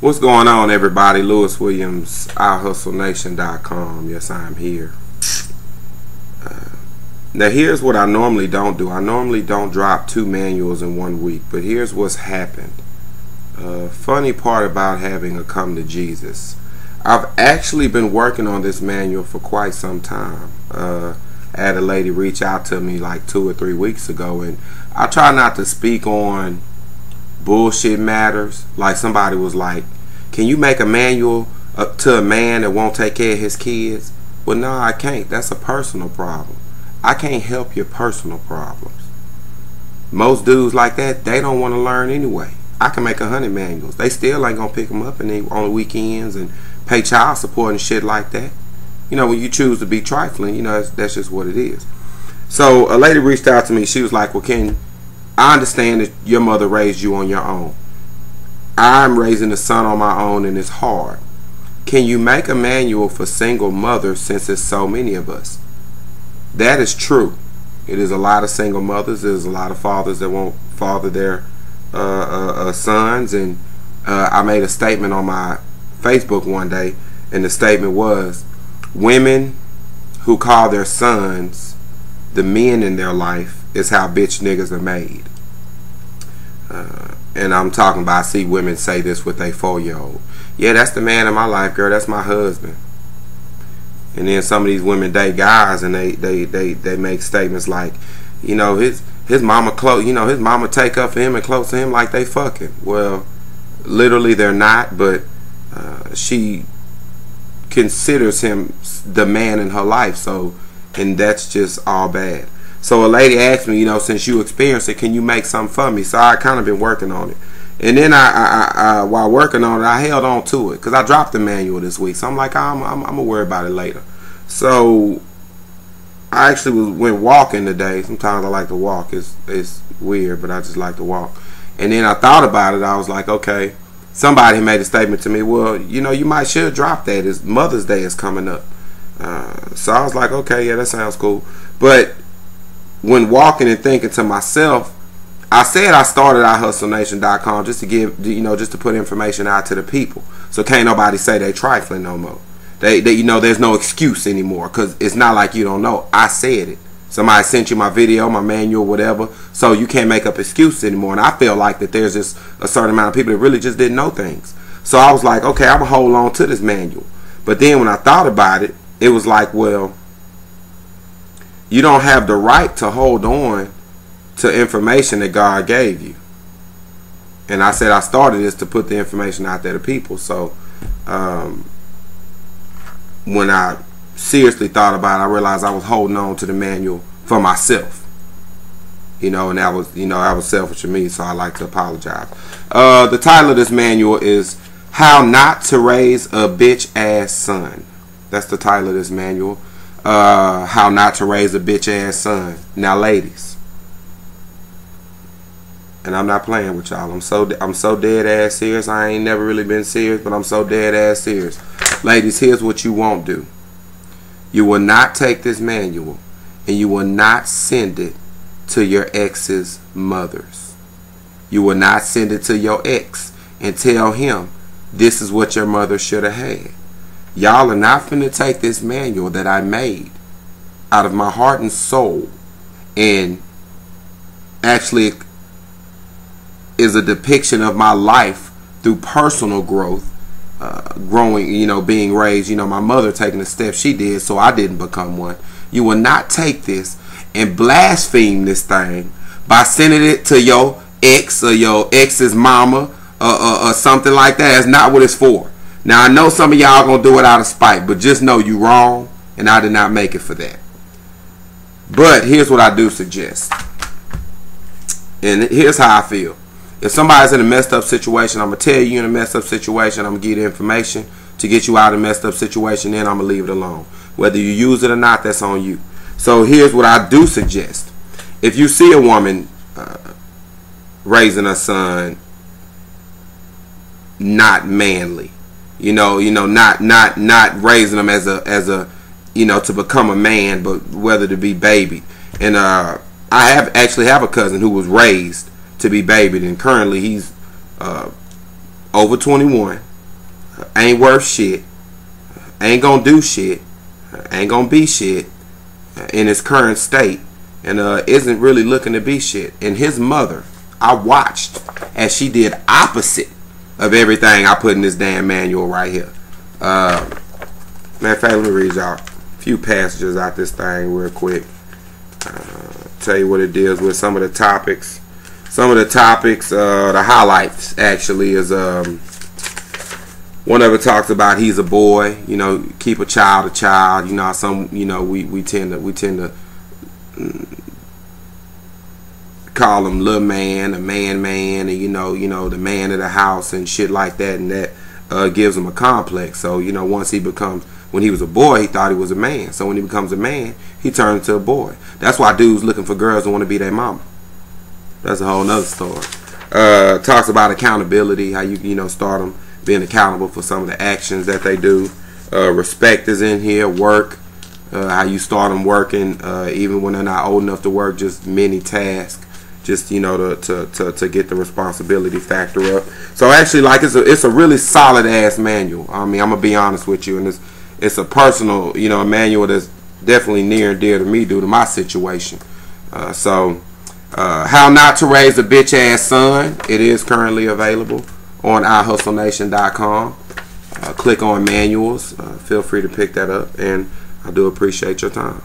What's going on, everybody? Lewis Williams, iHustleNation.com. Yes, I'm here. Now, here's what I normally don't do. I normally don't drop 2 manuals in 1 week, but here's what's happened. Funny part about having a come to Jesus. I've actually been working on this manual for quite some time. I had a lady reach out to me like 2 or 3 weeks ago, and I try not to speak on bullshit matters. Like somebody was like, can you make a manual to a man that won't take care of his kids? Well, no, I can't. That's a personal problem. I can't help your personal problems. Most dudes like that, they don't want to learn anyway. I can make 100 manuals. They still ain't gonna pick them up on the weekends and pay child support and shit like that. You know, when you choose to be trifling, you know, that's just what it is. So a lady reached out to me. She was like, well, I understand that your mother raised you on your own. I'm raising a son on my own, and it's hard. Can you make a manual for single mothers since there's so many of us? That is true. It is a lot of single mothers. There's a lot of fathers that won't father their sons. And I made a statement on my Facebook one day, and the statement was, women who call their sons the men in their life is how bitch niggas are made. And I'm talking about, I see women say this with a 4-year-old. Yeah, that's the man in my life, girl. That's my husband. And then some of these women date guys, and they make statements like, you know, his mama close, you know, his mama take up for him and close to him like they fucking. Well, literally they're not, but she considers him the man in her life. So, and that's just all bad. So a lady asked me, you know, since you experienced it, can you make something for me? So I kind of been working on it. And then I while working on it, I held on to it because I dropped the manual this week. So I'm like, I'm gonna worry about it later. So I actually went walking today. Sometimes I like to walk. It's weird, but I just like to walk. And then I thought about it. I was like, okay. Somebody made a statement to me. Well, you know, you should drop that. It's Mother's Day is coming up. So I was like, okay, yeah, that sounds cool. But when walking and thinking to myself, I said I started iHustleNation.com just to give, you know, just to put information out to the people. So can't nobody say they trifling no more. They you know, there's no excuse anymore, because it's not like you don't know. I said it. Somebody sent you my video, my manual, whatever. So you can't make up excuses anymore. And I feel like that there's just a certain amount of people that really just didn't know things. So I was like, okay, I'm going to hold on to this manual. But then when I thought about it, it was like, well, you don't have the right to hold on to information that God gave you. And I said I started this to put the information out there to people. So when I seriously thought about it, I realized I was holding on to the manual for myself. You know, and that was selfish of me, so I like to apologize. The title of this manual is How Not to Raise a Bitch Ass Son. That's the title of this manual. How not to raise a bitch ass son. Now, ladies, and I'm not playing with y'all. I'm so dead ass serious. I ain't never really been serious, but I'm so dead ass serious. Ladies, here's what you won't do. You will not take this manual and you will not send it to your ex's mothers. You will not send it to your ex and tell him this is what your mother should have had. Y'all are not finna take this manual that I made out of my heart and soul, and actually is a depiction of my life through personal growth, growing, you know, being raised, you know, my mother taking the steps she did so I didn't become one. You will not take this and blaspheme this thing by sending it to your ex or your ex's mama or something like that. That's not what it's for. Now, I know some of y'all gonna do it out of spite, but just know you wrong, and I did not make it for that. But here's what I do suggest, and here's how I feel. If somebody's in a messed up situation, I'm gonna tell you in a messed up situation. I'm gonna give you the information to get you out of a messed up situation, then I'm gonna leave it alone. Whether you use it or not, that's on you. So here's what I do suggest. If you see a woman raising a son not manly, not raising them as a to become a man, but whether to be baby. And I actually have a cousin who was raised to be babied, and currently he's over 21, ain't worth shit, ain't gonna do shit, ain't gonna be shit in his current state, and isn't really looking to be shit. And his mother, I watched as she did opposite of everything I put in this damn manual right here. Matter of fact, let me read y'all a few passages out this thing real quick. Tell you what it deals with. Some of the topics. The highlights actually is one of it talks about he's a boy. You know, keep a child a child. You know, we tend to call him little man, a man, and you know the man of the house and shit like that, and that gives him a complex. So you know, when he was a boy, he thought he was a man. So when he becomes a man, he turns into a boy. That's why dudes looking for girls who want to be their mama. That's a whole nother story. Talks about accountability, how you start them being accountable for some of the actions that they do. Respect is in here. Work, how you start them working even when they're not old enough to work, just many tasks, just to get the responsibility factor up. So actually, like, it's a really solid ass manual. I mean, I'm gonna be honest with you, and it's a personal a manual that's definitely near and dear to me due to my situation. How Not to Raise a Bitch Ass Son. It is currently available on iHustleNation.com. Click on manuals. Feel free to pick that up, and I do appreciate your time.